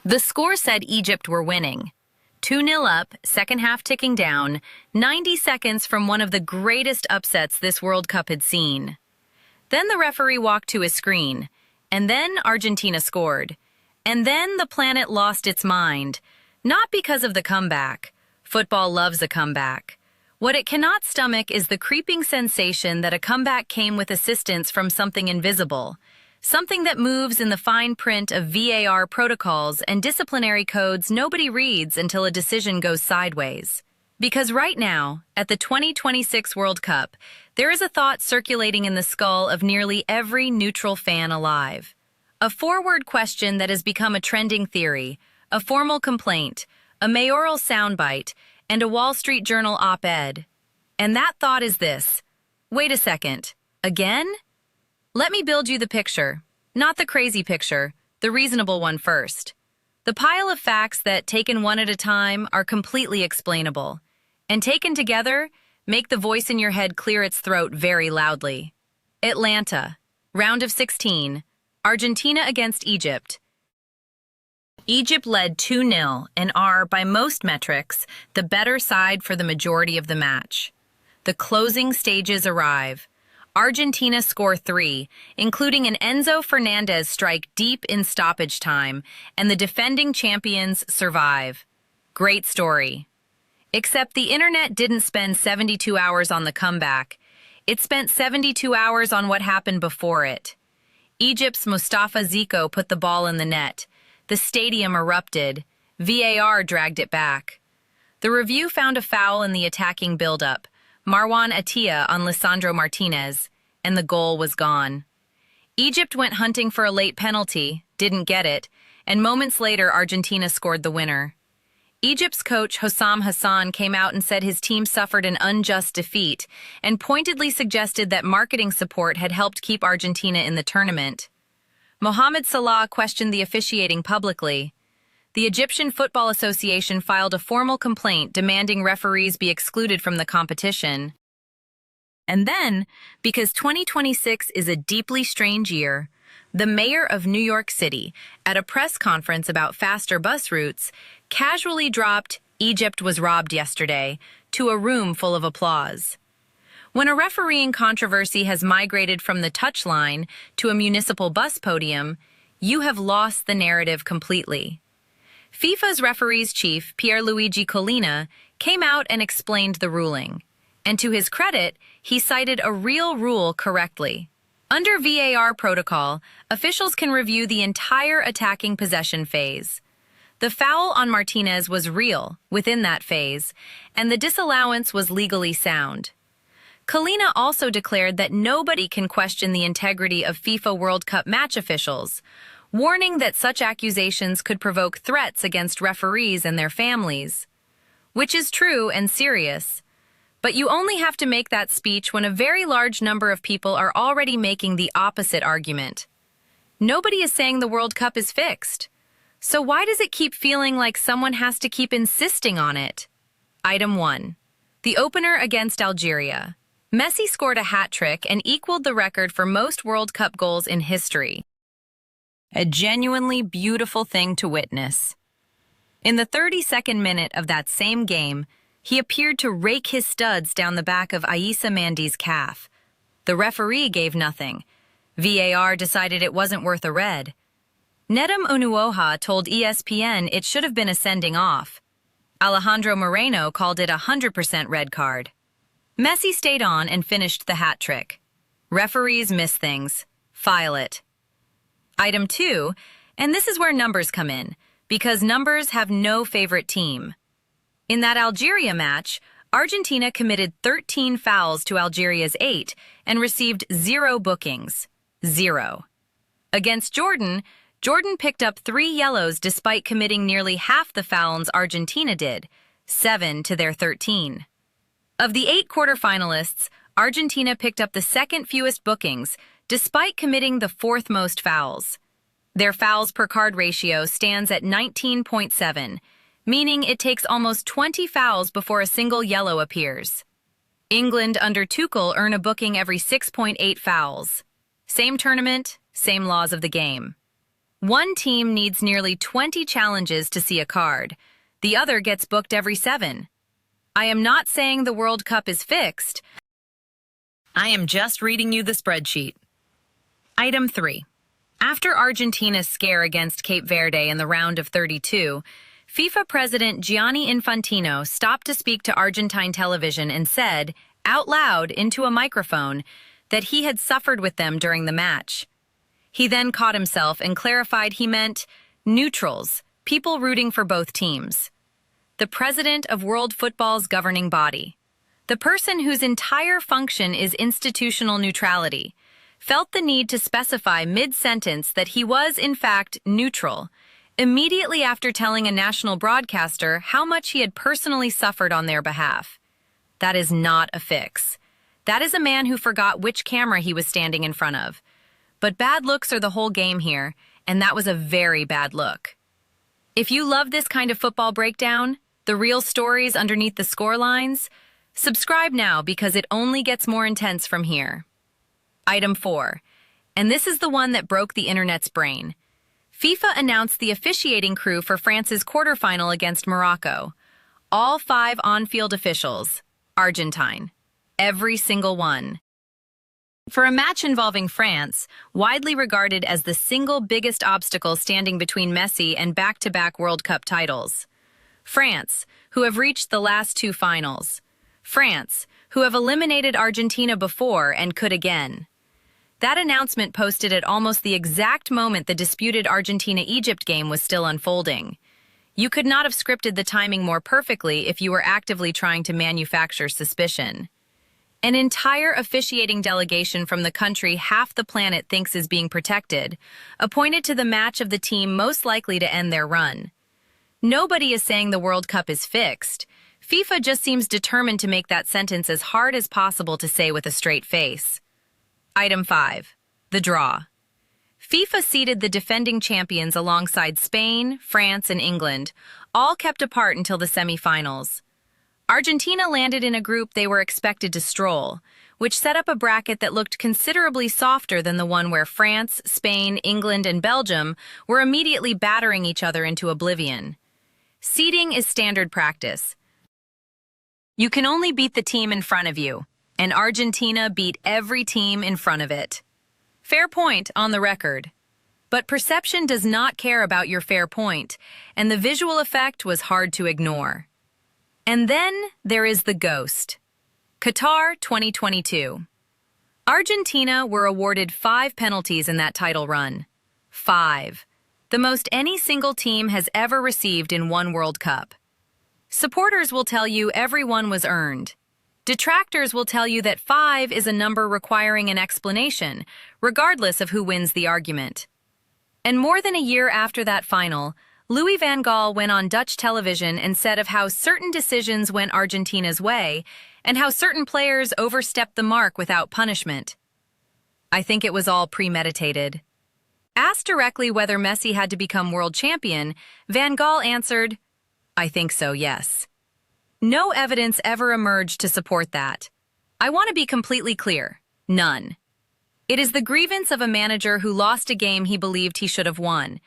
The score said Egypt were winning. 2-0 up, second half ticking down, 90 seconds from one of the greatest upsets this World Cup had seen. Then the referee walked to his screen, and then Argentina scored. And then the planet lost its mind. Not because of the comeback. Football loves a comeback. What it cannot stomach is the creeping sensation that a comeback came with assistance from something invisible. Something that moves in the fine print of VAR protocols and disciplinary codes nobody reads until a decision goes sideways. Because right now, at the 2026 World Cup, there is a thought circulating in the skull of nearly every neutral fan alive. A forward question that has become a trending theory, a formal complaint, a mayoral soundbite, and a Wall Street Journal op-ed. And that thought is this: wait a second, again? Let me build you the picture, not the crazy picture, the reasonable one first. The pile of facts that, taken one at a time, are completely explainable, and taken together, make the voice in your head clear its throat very loudly. Atlanta, round of 16, Argentina against Egypt. Egypt led 2-0 and are, by most metrics, the better side for the majority of the match. The closing stages arrive. Argentina score 3, including an Enzo Fernandez strike deep in stoppage time, and the defending champions survive. Great story. Except the internet didn't spend 72 hours on the comeback. It spent 72 hours on what happened before it. Egypt's Mustafa Zico put the ball in the net. The stadium erupted. VAR dragged it back. The review found a foul in the attacking build-up. Marwan Atiyah on Lisandro Martinez, and the goal was gone. Egypt went hunting for a late penalty, didn't get it, and moments later Argentina scored the winner. Egypt's coach Hossam Hassan came out and said his team suffered an unjust defeat and pointedly suggested that marketing support had helped keep Argentina in the tournament. Mohamed Salah questioned the officiating publicly. The Egyptian Football Association filed a formal complaint demanding referees be excluded from the competition. And then, because 2026 is a deeply strange year, the mayor of New York City, at a press conference about faster bus routes, casually dropped "Egypt was robbed yesterday" to a room full of applause. When a refereeing controversy has migrated from the touchline to a municipal bus podium, you have lost the narrative completely. FIFA's referees chief, Pierluigi Collina, came out and explained the ruling. And to his credit, he cited a real rule correctly. Under VAR protocol, officials can review the entire attacking possession phase. The foul on Martinez was real within that phase, and the disallowance was legally sound. Collina also declared that nobody can question the integrity of FIFA World Cup match officials, warning that such accusations could provoke threats against referees and their families. Which is true and serious. But you only have to make that speech when a very large number of people are already making the opposite argument. Nobody is saying the World Cup is fixed. So why does it keep feeling like someone has to keep insisting on it? Item 1. The opener against Algeria. Messi scored a hat trick and equaled the record for most World Cup goals in history. A genuinely beautiful thing to witness. In the 32nd minute of that same game, he appeared to rake his studs down the back of Aissa Mandi's calf. The referee gave nothing. VAR decided it wasn't worth a red. Nedum Onuoha told ESPN it should have been a sending off. Alejandro Moreno called it a 100% red card. Messi stayed on and finished the hat trick. Referees miss things. File it. Item 2, and this is where numbers come in, because numbers have no favorite team. In that Algeria match, Argentina committed 13 fouls to Algeria's 8 and received 0 bookings. 0. Against Jordan, Jordan picked up 3 yellows despite committing nearly half the fouls Argentina did, 7 to their 13. Of the 8 quarterfinalists, Argentina picked up the second fewest bookings, despite committing the 4th most fouls. Their fouls per card ratio stands at 19.7, meaning it takes almost 20 fouls before a single yellow appears. England under Tuchel earn a booking every 6.8 fouls. Same tournament, same laws of the game. One team needs nearly 20 challenges to see a card. The other gets booked every 7. I am not saying the World Cup is fixed. I am just reading you the spreadsheet. Item 3. After Argentina's scare against Cape Verde in the round of 32, FIFA President Gianni Infantino stopped to speak to Argentine television and said, out loud into a microphone, that he had suffered with them during the match. He then caught himself and clarified he meant neutrals, people rooting for both teams. The president of World Football's governing body, the person whose entire function is institutional neutrality, felt the need to specify mid-sentence that he was, in fact, neutral, immediately after telling a national broadcaster how much he had personally suffered on their behalf. That is not a fix. That is a man who forgot which camera he was standing in front of. But bad looks are the whole game here, and that was a very bad look. If you love this kind of football breakdown, the real stories underneath the scorelines, subscribe now because it only gets more intense from here. Item 4, and this is the one that broke the internet's brain. FIFA announced the officiating crew for France's quarterfinal against Morocco. All 5 on-field officials, Argentine. Every single one. For a match involving France, widely regarded as the single biggest obstacle standing between Messi and back-to-back World Cup titles. France, who have reached the last 2 finals. France, who have eliminated Argentina before and could again. That announcement posted at almost the exact moment the disputed Argentina-Egypt game was still unfolding. You could not have scripted the timing more perfectly if you were actively trying to manufacture suspicion. An entire officiating delegation from the country half the planet thinks is being protected, appointed to the match of the team most likely to end their run. Nobody is saying the World Cup is fixed. FIFA just seems determined to make that sentence as hard as possible to say with a straight face. Item 5. The draw. FIFA seeded the defending champions alongside Spain, France, and England, all kept apart until the semi-finals. Argentina landed in a group they were expected to stroll, which set up a bracket that looked considerably softer than the one where France, Spain, England, and Belgium were immediately battering each other into oblivion. Seeding is standard practice. You can only beat the team in front of you, and Argentina beat every team in front of it. Fair point on the record. But perception does not care about your fair point, and the visual effect was hard to ignore. And then there is the ghost. Qatar 2022. Argentina were awarded 5 penalties in that title run. 5. The most any single team has ever received in one World Cup. Supporters will tell you everyone was earned. Detractors will tell you that 5 is a number requiring an explanation, regardless of who wins the argument. And more than a year after that final, Louis van Gaal went on Dutch television and said of how certain decisions went Argentina's way and how certain players overstepped the mark without punishment. I think it was all premeditated. Asked directly whether Messi had to become world champion, Van Gaal answered, I think so, yes. No evidence ever emerged to support that. I want to be completely clear. None. It is the grievance of a manager who lost a game he believed he should have won,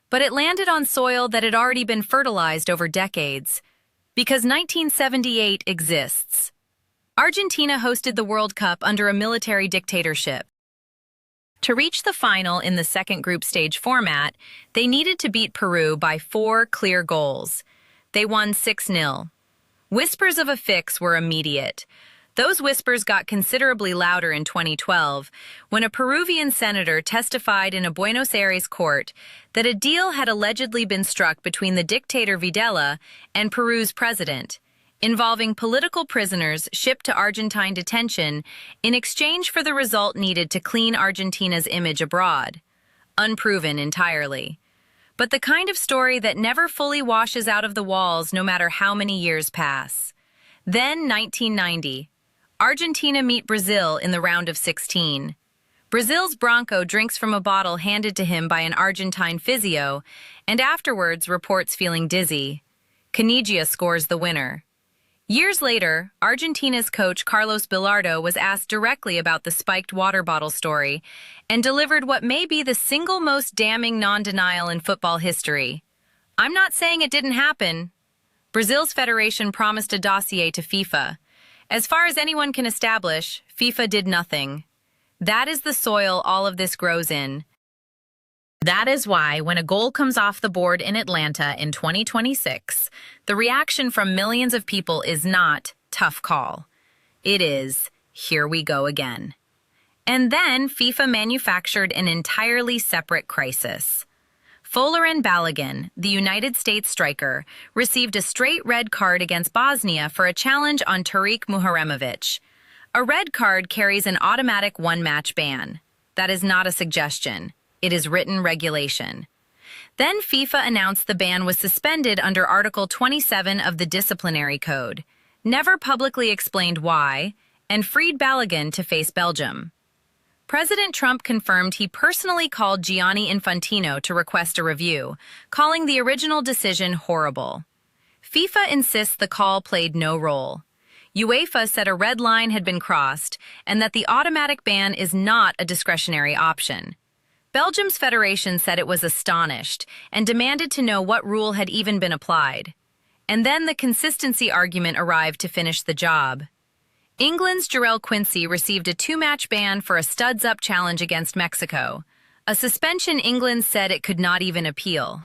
but it landed on soil that had already been fertilized over decades. Because 1978 exists. Argentina hosted the World Cup under a military dictatorship. To reach the final in the second group stage format, they needed to beat Peru by 4 clear goals. They won 6-0. Whispers of a fix were immediate. Those whispers got considerably louder in 2012 when a Peruvian senator testified in a Buenos Aires court that a deal had allegedly been struck between the dictator Videla and Peru's president, involving political prisoners shipped to Argentine detention in exchange for the result needed to clean Argentina's image abroad. Unproven entirely. But the kind of story that never fully washes out of the walls no matter how many years pass. Then 1990. Argentina meet Brazil in the round of 16. Brazil's Branco drinks from a bottle handed to him by an Argentine physio, and afterwards reports feeling dizzy. Caniggia scores the winner. Years later, Argentina's coach Carlos Bilardo was asked directly about the spiked water bottle story and delivered what may be the single most damning non-denial in football history. "I'm not saying it didn't happen." Brazil's federation promised a dossier to FIFA. As far as anyone can establish, FIFA did nothing. That is the soil all of this grows in. That is why, when a goal comes off the board in Atlanta in 2026, the reaction from millions of people is not "tough call." It is "here we go again." And then FIFA manufactured an entirely separate crisis. Folarin Balogun, the United States striker, received a straight red card against Bosnia for a challenge on Tariq Muharemovic. A red card carries an automatic one-match ban. That is not a suggestion. It is written regulation. Then FIFA announced the ban was suspended under Article 27 of the Disciplinary Code, never publicly explained why, and freed Balogun to face Belgium. President Trump confirmed he personally called Gianni Infantino to request a review, calling the original decision horrible. FIFA insists the call played no role. UEFA said a red line had been crossed and that the automatic ban is not a discretionary option. Belgium's federation said it was astonished and demanded to know what rule had even been applied. And then the consistency argument arrived to finish the job. England's Jarrell Quincy received a two-match ban for a studs-up challenge against Mexico, a suspension England said it could not even appeal.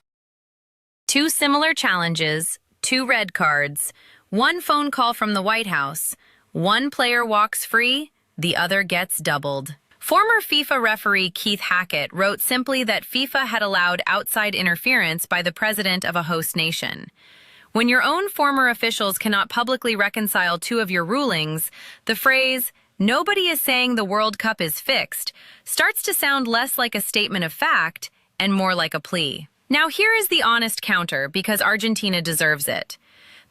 Two similar challenges, two red cards, one phone call from the White House, one player walks free, the other gets doubled. Former FIFA referee Keith Hackett wrote simply that FIFA had allowed outside interference by the president of a host nation. When your own former officials cannot publicly reconcile two of your rulings, the phrase, "nobody is saying the World Cup is fixed," starts to sound less like a statement of fact and more like a plea. Now here is the honest counter, because Argentina deserves it.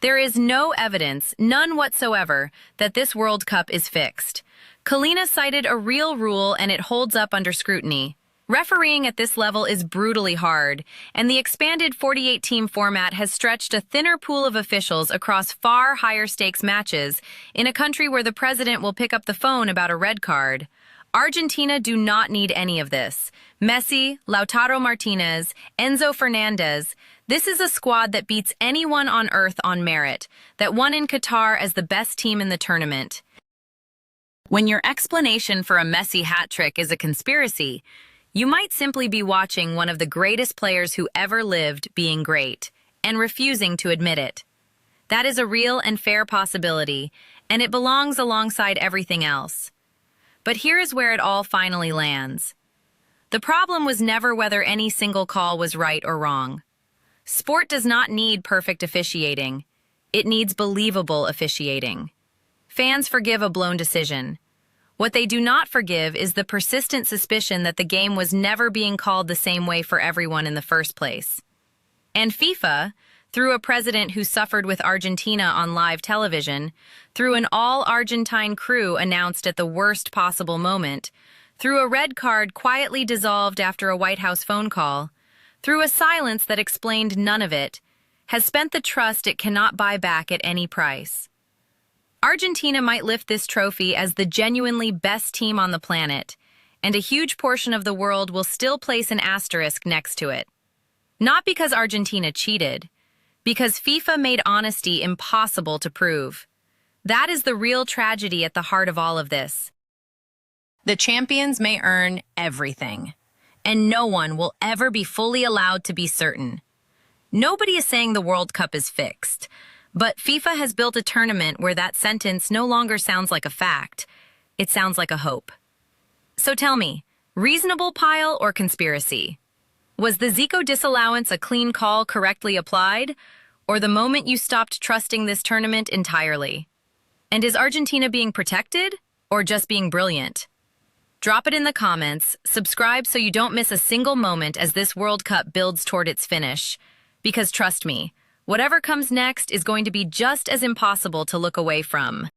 There is no evidence, none whatsoever, that this World Cup is fixed. Kalina cited a real rule and it holds up under scrutiny. Refereeing at this level is brutally hard, and the expanded 48-team format has stretched a thinner pool of officials across far higher stakes matches in a country where the president will pick up the phone about a red card. Argentina do not need any of this. Messi, Lautaro Martinez, Enzo Fernandez, this is a squad that beats anyone on earth on merit, that won in Qatar as the best team in the tournament. When your explanation for a Messi hat trick is a conspiracy, you might simply be watching one of the greatest players who ever lived being great, and refusing to admit it. That is a real and fair possibility, and it belongs alongside everything else. But here is where it all finally lands. The problem was never whether any single call was right or wrong. Sport does not need perfect officiating. It needs believable officiating. Fans forgive a blown decision. What they do not forgive is the persistent suspicion that the game was never being called the same way for everyone in the first place. And FIFA, through a president who suffered with Argentina on live television, through an all-Argentine crew announced at the worst possible moment, through a red card quietly dissolved after a White House phone call, through a silence that explained none of it, has spent the trust it cannot buy back at any price. Argentina might lift this trophy as the genuinely best team on the planet, and a huge portion of the world will still place an asterisk next to it. Not because Argentina cheated, because FIFA made honesty impossible to prove. That is the real tragedy at the heart of all of this. The champions may earn everything, and no one will ever be fully allowed to be certain. Nobody is saying the World Cup is fixed, but FIFA has built a tournament where that sentence no longer sounds like a fact. It sounds like a hope. So tell me, reasonable pile or conspiracy? Was the Zico disallowance a clean call correctly applied, or the moment you stopped trusting this tournament entirely? And is Argentina being protected, or just being brilliant? Drop it in the comments, subscribe so you don't miss a single moment as this World Cup builds toward its finish. Because trust me, whatever comes next is going to be just as impossible to look away from.